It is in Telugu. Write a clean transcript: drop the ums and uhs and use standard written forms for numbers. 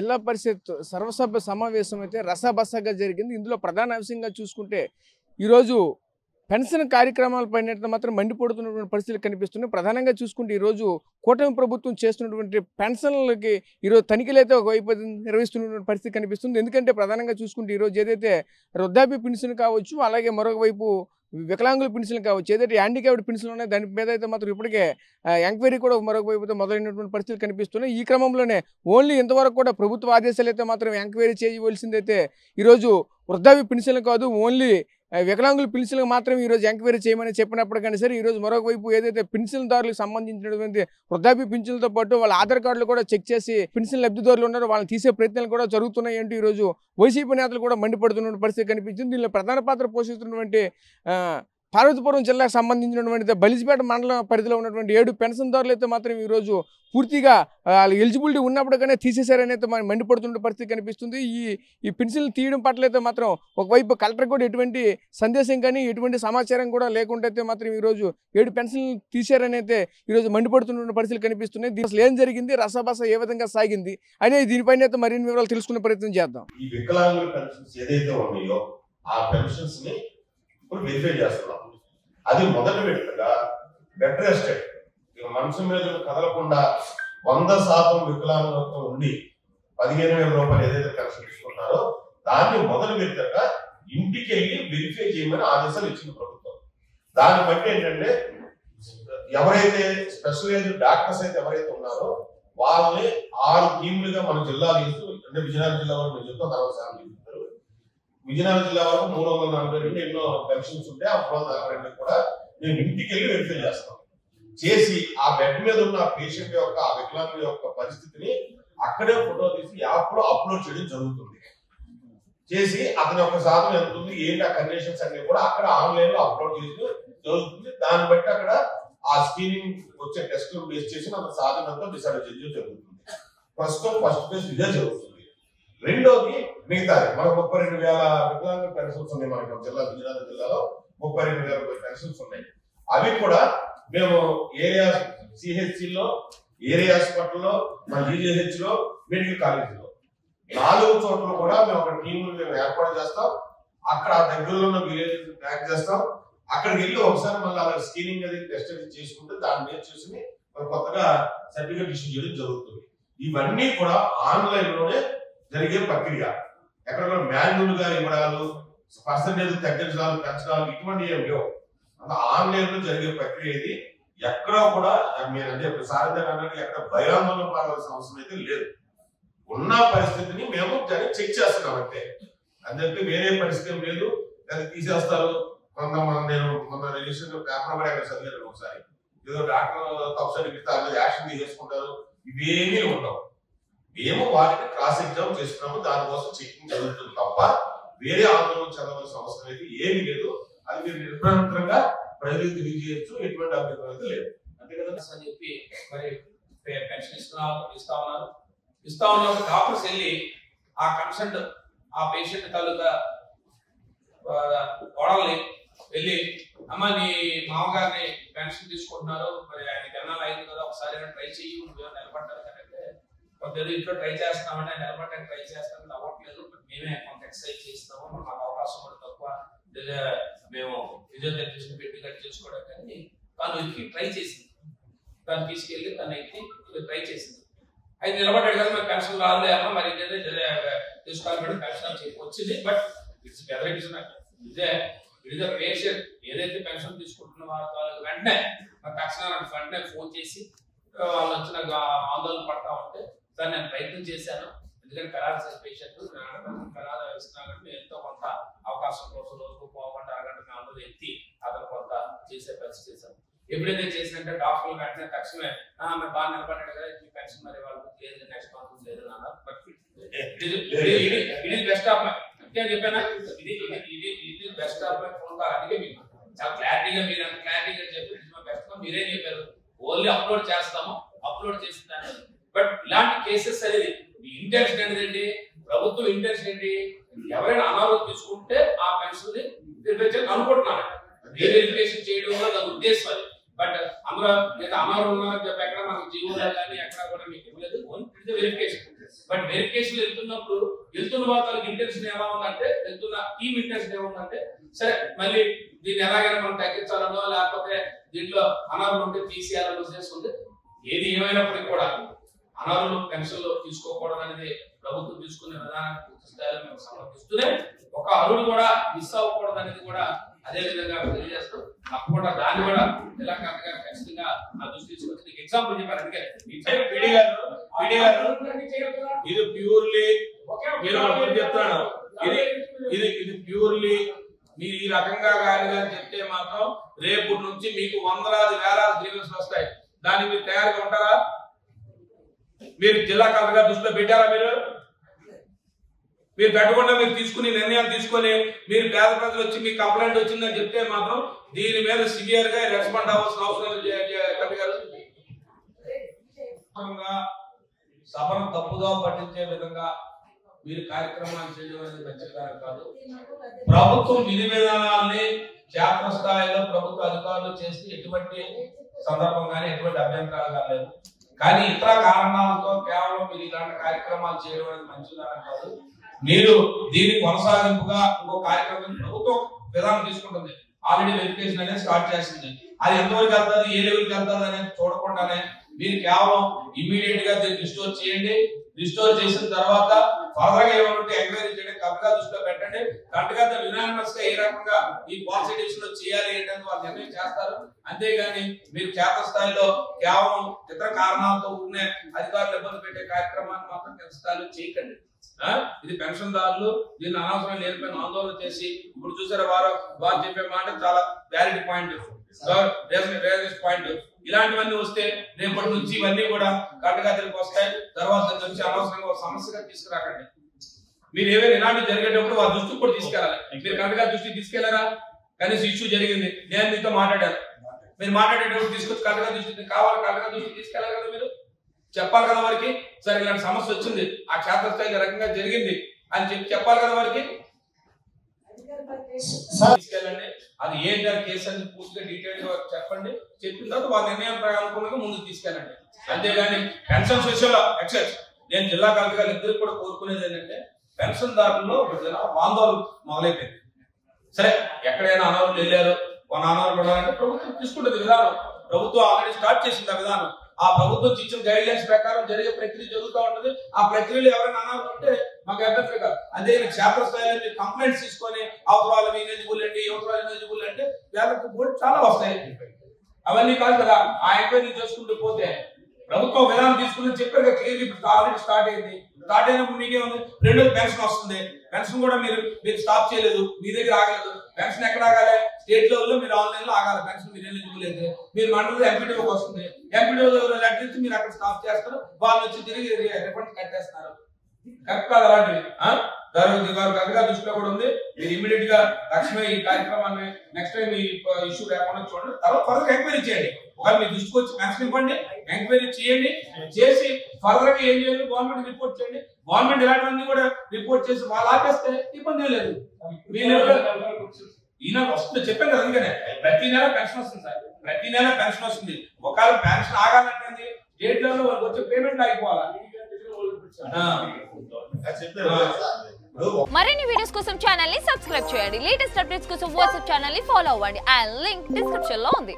జిల్లా పరిషత్ సర్వసభ్య సమావేశం అయితే రసబసగా జరిగింది. ఇందులో ప్రధాన అంశంగా చూసుకుంటే ఈరోజు పెన్షన్ కార్యక్రమాలపైన మాత్రం మండిపడుతున్నటువంటి పరిస్థితులు కనిపిస్తున్నాయి. ప్రధానంగా చూసుకుంటే ఈరోజు కూటమి ప్రభుత్వం చేస్తున్నటువంటి పెన్షన్లకి ఈరోజు తనిఖీలు అయితే ఒకవైపు నిర్వహిస్తున్నటువంటి పరిస్థితి కనిపిస్తుంది. ఎందుకంటే ప్రధానంగా చూసుకుంటే ఈరోజు ఏదైతే వృద్ధాప్య పెన్షన్ కావచ్చు, అలాగే మరొక వైపు వికలాంగుల పెన్షన్లు కావచ్చు, ఏదైతే హ్యాండిక్యాప్డ్ పెన్షన్లు ఉన్నాయి దాని మీద అయితే మాత్రం ఇప్పటికే ఎంక్వైరీ కూడా మరొక వైపు మొదలైనటువంటి పరిస్థితులు కనిపిస్తున్నాయి. ఈ క్రమంలోనే ఓన్లీ ఇంతవరకు కూడా ప్రభుత్వ ఆదేశాలు అయితే మాత్రం ఎంక్వైరీ చేయవలసిందైతే ఈరోజు వృద్ధాప్య పెన్షన్లు కాదు, ఓన్లీ వికలాంగుల పెన్షన్లకు మాత్రం ఈరోజు ఎంక్వైరీ చేయమని చెప్పినప్పటికీ సరే ఈరోజు మరొక వైపు ఏదైతే పెన్షన్దారులకు సంబంధించినటువంటి వృద్ధాప్య పెన్షన్లతో పాటు వాళ్ళ ఆధార్ కార్డులు కూడా చెక్ చేసి పెన్షన్ లబ్ధిదారులు ఉన్నారో వాళ్ళని తీసే ప్రయత్నాలు కూడా జరుగుతున్నాయి అంటూ ఈరోజు వైసీపీ నేతలు కూడా మండిపడుతున్న పరిస్థితి కనిపించింది. దీనిలో ప్రధాన పాత్ర పోషిస్తున్నటువంటి పార్వతీపురం జిల్లాకు సంబంధించినటువంటి బలిజిపేట మండలం పరిధిలో ఉన్నటువంటి 7 పెన్షన్దారులు అయితే మాత్రం ఈరోజు పూర్తిగా వాళ్ళు ఎలిజిబిలిటీ ఉన్నప్పటికనే తీసేశారని అయితే మనం మండిపడుతున్న పరిస్థితి కనిపిస్తుంది. ఈ పెన్షన్లు తీయడం పట్ల అయితే మాత్రం ఒకవైపు కలెక్టర్ కూడా ఎటువంటి సందేశం కానీ ఎటువంటి సమాచారం కూడా లేకుండా అయితే మాత్రం ఈరోజు 7 పెన్షన్లు తీశారని అయితే ఈరోజు మండిపడుతున్న పరిస్థితులు కనిపిస్తున్నాయి. దీని అసలు ఏం జరిగింది, రసబస ఏ విధంగా సాగింది అనేది దీనిపైన అయితే మరిన్ని వివరాలు తెలుసుకునే ప్రయత్నం చేద్దాం. ఈ వికలాంగుల పెన్షన్స్ ఏదైతే ఉన్నాయో ఆ పెన్షన్స్ ని ఇప్పుడు వెరిఫై చేస్తున్నాం. అది మొదటి విడతగా బెడ్ రెస్టెడ్ మనసు మీద కదలకుండా 100% వికలాంగులతో ఉండి 15,000 రూపాయలు ఏదైతే పెన్షన్ తీసుకుంటారో దాన్ని మొదటి విడతగా ఇంటికి వెళ్ళి వెరిఫై చేయమని ఆదేశాలు ఇచ్చింది ప్రభుత్వం. దాన్ని బట్టి ఏంటంటే ఎవరైతే స్పెషలైజ్డ్ డాక్టర్స్ అయితే ఎవరైతే ఉన్నారో వాళ్ళని 6 టీములుగా మన జిల్లాలు ఇస్తూ, అంటే విజయనగరం జిల్లా వరకు నేను చెప్తాను, తర్వాత శాంతి చెప్తారు. విజయనగరం జిల్లా వరకు 342 ఎన్నో పెన్షన్స్ ఉంటే ఆ 342 కూడా నేను ఇంటికి వెళ్ళి వెరిఫై చేస్తాను. చేసి ఆ బెడ్ మీద ఉన్న పేషెంట్ యొక్క ఆ వికలాంగుల యొక్క పరిస్థితిని అక్కడే ఫోటో తీసి యాప్ లో అప్లోడ్ చేయడం జరుగుతుంది. చేసి అతని యొక్క సాధన ఎంత ఉంది ఏంటి ఆ కండిషన్స్ అన్ని కూడా అక్కడ ఆన్లైన్ లో అప్లోడ్ చేసి జరుగుతుంది. దాన్ని బట్టి అక్కడ ఆ స్క్రీనింగ్ వచ్చే టెస్ట్ బేస్ చేసి అతని సాధన అంతా డిసైడ్ చేయడం జరుగుతుంది. ప్రస్తుతం ఫస్ట్ ఫేజ్ ఇదే జరుగుతుంది. రెండోది మిగతాది మనకు 32,000 వికలాంగ పెన్షన్స్ ఉన్నాయి. మనకు విజయనగరం జిల్లాలో 32,000 పెన్షన్స్ ఉన్నాయి. అవి కూడా మేము ఏరియా సిహెచ్సిలో, ఏరియా హాస్పిటల్లో, మన జీజీహెచ్ లో, మెడికల్ కాలేజీలో 4 చోట్ల కూడా మేము ఒక టీం మేము ఏర్పాటు చేస్తాం. అక్కడ దగ్గరలో ఉన్న విలేజ్ ట్రాక్ చేస్తాం. అక్కడికి వెళ్ళి ఒకసారి మళ్ళీ అలా స్క్రీనింగ్ అది టెస్ట్ అది చేసుకుంటే దాన్ని బేస్ చేసుకుని కొత్తగా సర్టిఫికేట్ ఇష్యూ చేయడం జరుగుతుంది. ఇవన్నీ కూడా ఆన్లైన్ లోనే జరిగే ప్రక్రియ. ఎక్కడ కూడా మాన్యువల్ గా ఇవ్వడాలు, పర్సంటేజ్ తగ్గించడాలు, పెంచడాలు ఇటువంటి ఏం లేవు. ఆన్లైన్ లో జరిగే ప్రక్రియ ఇది. ఎక్కడ కూడా మీరంటే సారంగా అన్నట్టు ఎక్కడ భయాందోళన పడాల్సిన అవసరం అయితే లేదు. ఉన్న పరిస్థితిని మేము చెక్ చేస్తున్నాం అంతే. అందుకే వేరే పరిస్థితి లేదు. దాన్ని తీసేస్తారు. నేను మొన్న రిజిస్టర్ పేపర్ కూడా చదివాను ఒకసారి. ఏదో డాక్టర్ తప్పసరి యాక్షన్ తీసేసుకుంటారు. ఇవేమీ ఉండవు. మేము వాటిని క్రాస్ ఎగ్జామ్ చేస్తున్నాము. దానికోసం చెకింగ్ జరుగుతుంది తప్ప వేరే ఆందోళన చదవాల్సిన అవసరం అయితే ఏమీ లేదు. అది మీరు నిర్భయంగా ప్రజలకు తెలియజేయచ్చు. ఎటువంటి అభ్యంతరం అయితే లేదు. అంతే కదా అని చెప్పి మరి పెన్షన్ ఇస్తా ఉన్నారు. డాక్టర్స్ వెళ్ళి ఆ కన్సల్ట్ ఆ పేషెంట్ తాలూకా కోడల్ని వెళ్ళి, అమ్మ నీ మామగారిని పెన్షన్ తీసుకుంటున్నారు, మరి ఆయనకి ఎన్నాళ్ళు అయింది కదా, ఒకసారి ట్రై చెయ్యి, నువ్వేమో నిలబడ్డారు కదంటే కొద్దిగా ఇంట్లో ట్రై చేస్తామంటే నిలబడడానికి ట్రై చేస్తామని అవ్వట్లేదు, మేమే కొంత ఎక్సర్సైజ్ చేస్తాము, మాకు అవకాశం కూడా తక్కువ, మేము ఫిజియోథెరపిస్ట్ పెట్టి కట్ చేసుకోవడం కానీ తను ట్రై చేసింది. తను తీసుకెళ్ళి తను ఎక్కి ట్రై చేసింది. అయితే నిలబడ్డాడు కదా, మరి పెన్షన్ రాలే అమ్మ, మరి తీసుకోవాలి పెన్షన్ వచ్చింది. బట్ ఇట్స్ ఇదే పేషెంట్ ఏదైతే పెన్షన్ తీసుకుంటున్న వాళ్ళకి వెంటనే వెంటనే ఫోన్ చేసి వాళ్ళు వచ్చి నాకు ఆందోళన పడతా ఉంటే దాన్ని నేను ప్రయత్నం చేశాను. ఎందుకంటే పెరాలసిస్ పేషెంట్ పెరాల ఇస్తున్నా కానీ ఎంతో కొంత అవకాశం కోసం రోజుకు పోకుండా అరగంట 4 రోజులు ఎత్తి అతను కొంత చేసే పరిస్థితి చేశాను. ఎప్పుడైతే చేసినట్టే డాక్టర్లు వెంటనే తక్షణమే మరి బాగా నిలబడ్డాడు కదా, ఈ పెన్షన్ మరి వాళ్ళకి లేదు, నెక్స్ట్ మంత్ లేదు అన్నారు. బట్ ఇది బెస్ట్ ఆఫ్ అంటే చెప్పానా, ఇది బెస్ట్ ఆఫ్ ఫోన్ కాల్. అందుకే మీకు చాలా క్లారిటీగా మీరు అంత క్లారిటీగా చెప్పి బెస్ట్ మీరేం చెప్పారు, ఓన్లీ అప్లోడ్ చేస్తాము, అప్లోడ్ చేసిందని. బట్ ఇలాంటి కేసెస్ అనేది ఇంటెన్షన్ ఏంటండి, ప్రభుత్వం ఇంటెన్షన్ ఏంటి, ఎవరైనా అనారోగ్యం తీసుకుంటే ఆ పెన్షన్ అనుకుంటున్నారు, వెరిఫికేషన్ చేయడం వల్ల దాని ఉద్దేశం అది. బట్ అందులో లేదా అనారోగ్యం చెప్పి ఎక్కడ మనకు జీవోలో కానీ ఎక్కడ కూడా మీకు ఇవ్వలేదు, వెరిఫికేషన్ బట్ వెరిఫికేషన్ వెళ్తున్నప్పుడు వెళ్తున్న వాళ్ళకి ఇంటెన్షన్ ఎలా ఉందంటే, వెళ్తున్న టీమ్ ఇంటెన్షన్ ఏముందంటే, సరే మళ్ళీ దీన్ని ఎలాగైనా మనం తగ్గించాలనో లేకపోతే దీంట్లో అనర్హులు ఉంటే తీసేయాలనో ఉద్దేశం ఉంది. ఏది ఏమైనప్పటికీ కూడా అనర్హులు పెన్షన్లు తీసుకోకూడదు అనేది ప్రభుత్వం తీసుకునే విధానాన్ని పూర్తి స్థాయిలో మేము సమర్థిస్తూనే ఒక అర్హుడు కూడా మిస్ అవ్వకూడదు అనేది కూడా అదే విధంగా తెలియజేస్తూ తప్పకుండా దాన్ని కూడా జిల్లా కలెక్టర్ గారు ఖచ్చితంగా నా దృష్టి తీసుకొచ్చి ఎగ్జాంపుల్ చెప్పారు. అందుకే ఇది ప్యూర్లీ మీరు చెప్తున్నాను, ఇది ప్యూర్లీ మీరు ఈ రకంగా కానీ చెప్తే మాత్రం రేపు నుంచి మీకు వందలాది వేలాది గ్రీవెన్స్ వస్తాయి. దానికి మీరు తయారుగా ఉంటారా? మీరు జిల్లా కలెక్టర్ గారు దృష్టిలో పెట్టారా? మీరు పెట్టకుండా మీరు తీసుకుని నిర్ణయాలు తీసుకొని మీరు పేద ప్రజలు వచ్చి మీ కంప్లైంట్ వచ్చిందని చెప్తే మాత్రం దీని మీద సివియర్ గా రెస్పాండ్ అవ్వాల్సిన అవసరం సభను తప్పుదో పట్టించే విధంగా మీరు కార్యక్రమాలు చేయడం అనేది ఖచ్చితంగా కాదు. ప్రభుత్వం విధి విధానాలని క్షేత్రస్థాయిలో ప్రభుత్వ అధికారులు చేసి ఎటువంటి సందర్భం కానీ ఎటువంటి అభ్యంతరాలు కాలేదు. కానీ ఇతర కారణాలతో కేవలం మీరు ఇలాంటి కార్యక్రమాలు చేయడం అనేది మంచిదని కాదు. మీరు దీని కొనసాగింపుగా ఇంకో కార్యక్రమం ప్రభుత్వం విధానం తీసుకుంటుంది. ఆల్రెడీ వెరిఫికేషన్ అనేది స్టార్ట్ చేసింది. అది ఎంతవరకు వెళ్తుంది, ఏ లెవెల్కి వెళ్తుంది అనేది చూడకుండానే మీరు కేవలం ఇమీడియట్ గా దీన్ని రిస్టోర్ చేయండి. రిస్టోర్ చేసిన తర్వాత ఫర్దర్ గా ఏమంటే ఎంక్వైరీ చేయండి, కరెక్ట్గా దృష్టిలో పెట్టండి. కరెక్ట్గా యునానిమస్ గా ఏ రకంగా ఈ పాలసీ డిసిషన్ లో చేయాలి ఏంటంటే వాళ్ళు నిర్ణయం చేస్తారు. అంతేగాని మీరు క్షేత్ర స్థాయిలో కేవలం ఇతర కారణాలతో ఉన్న అధికారులు ఇబ్బంది పెట్టే కార్యక్రమాన్ని మాత్రం క్షేత్ర స్థాయిలో చేయకండి. ఇది పెన్షన్దారులు దీన్ని అనవసరం లేనిపోయిన ఆందోళన చేసి ఇప్పుడు చూసారా వారు చెప్పే మాట చాలా వ్యాలిడ్ పాయింట్, పాయింట్. ఇలాంటివన్నీ వస్తే రేపటి నుంచి ఇవన్నీ కూడా కరెక్ట్గా తిరిగి వస్తాయి. తర్వాత నుంచి అనవసరంగా సమస్యగా తీసుకురాకండి. మీరు ఏవైనా ఇలాంటివి జరిగేటప్పుడు వారి దృష్టికి కూడా తీసుకెళ్ళాలి. మీరు కరెక్ట్గా దృష్టికి తీసుకెళ్లారా? కనీసం ఇష్యూ జరిగింది, నేను మీతో మాట్లాడాను, మీరు మాట్లాడేటప్పుడు తీసుకొచ్చి కరెక్ట్గా దృష్టికి కావాలి, కరెక్ట్గా దృష్టికి తీసుకెళ్ళాలి కదా. మీరు చెప్పాలి కదా వారికి, సరే ఇలాంటి సమస్య వచ్చింది, ఆ క్షేత్రస్థాయి రకంగా జరిగింది అని చెప్పాలి కదా వారికి. తీసుకెళ్ళండి, అది ఏంటి కేసు అని పూర్తిగా డీటెయిల్ గా చెప్పండి. చెప్పిన తర్వాత వారి నిర్ణయం అనుకున్నది ముందుకు తీసుకెళ్ళండి. అంతేగాని పెన్షన్స్ విషయంలో ఎక్సెస్ నేను జిల్లా కలెక్టర్ గారు ఇద్దరు కూడా కోరుకునేది ఏంటంటే, పెన్షన్దారుల్లో ఆందోళన మొదలైపోయింది. సరే ఎక్కడైనా అనర్హులు వెళ్ళారు, మన అనర్హులు ఉన్నారంటే ప్రభుత్వం తీసుకుంటుంది విధానం. ప్రభుత్వం ఆల్రెడీ స్టార్ట్ చేసింది ఆ విధానం. ఆ ప్రభుత్వం ఇచ్చిన గైడ్ లైన్స్ ప్రకారం జరిగే ప్రక్రియ జరుగుతూ ఉంటుంది. ఆ ప్రక్రియలో ఎవరైనా అనార్హులు ఉంటే మాకు అభ్యంతరం కాదు. అదే క్షేత్ర స్థాయిలో కంప్లైంట్స్ తీసుకొని అవసరాలు ఎలిజిబుల్ అండి, అవసరాలు ఎలిజిబుల్ అంటే వాళ్ళకి బోర్డు చాలా వస్తాయి. అవన్నీ కాదు కదా. ఆ ఎంక్వైరీ చేసుకుంటూ పోతే ప్రభుత్వం విధానం తీసుకుని చెప్పారు క్లియర్లీ ఆల్రెడీ స్టార్ట్ అయింది. స్టార్ట్ అయినప్పుడు మీకేముంది, రెండోది పెన్షన్ వస్తుంది. పెన్షన్ కూడా మీరు స్టాప్ చేయలేదు, మీ దగ్గర ఆగలేదు. పెన్షన్ ఎక్కడ ఆగాలి? స్టేట్ లెవెల్లో మీరు ఆన్లైన్ లో ఆగాలి. పెన్షన్ మీరు ఎలిజిబుల్ అయితే మీరు మండలంలో ఎంపీడీఓకి వస్తుంది. ఎంపీడీఓ లెటర్ మీరు అక్కడ స్టాప్ చేస్తారు, వాళ్ళు వచ్చి తిరిగి రిఫండ్ కట్టేస్తున్నారు. కరెక్ట్ కాదు అలాంటివి. కరెక్ట్గా దృష్టిలో కూడా ఉంది. మీరు ఇమీడియట్ గా తక్షణమే ఈ కార్యక్రమాన్ని నెక్స్ట్ టైం ఈ ఇష్యూ లేకుండా చూడండి. తర్వాత ఫర్దర్ ఎంక్వైరీ చేయండి. ఒకవేళ మీ దృష్టికి వచ్చి పెన్షన్ ఇవ్వండి, ఎంక్వైరీ చేయండి. చేసి ఫర్దర్ గా ఏం చేయాలి గవర్నమెంట్ రిపోర్ట్ చేయండి. గవర్నమెంట్ ఇలాంటివన్నీ కూడా రిపోర్ట్ చేసి వాళ్ళు ఆపేస్తే ఇబ్బంది లేదు. ఈయన వస్తుంది చెప్పాను కదా. అందుకనే ప్రతి నెల పెన్షన్ వస్తుంది సార్, ప్రతి నెల పెన్షన్ వస్తుంది. ఒకవేళ పెన్షన్ ఆగాలంటే స్టేట్ లెవెల్ వాళ్ళకి వచ్చే పేమెంట్ ఆగిపోవాలి. మరిన్ని వీడియోస్ కోసం ఛానల్ ని సబ్స్క్రైబ్ చేయండి. లేటెస్ట్ అప్డేట్స్ కోసం వాట్సాప్ ఛానల్ ని ఫాలో అవ్వండి. ఆ లింక్ డిస్క్రిప్షన్ లో ఉంది.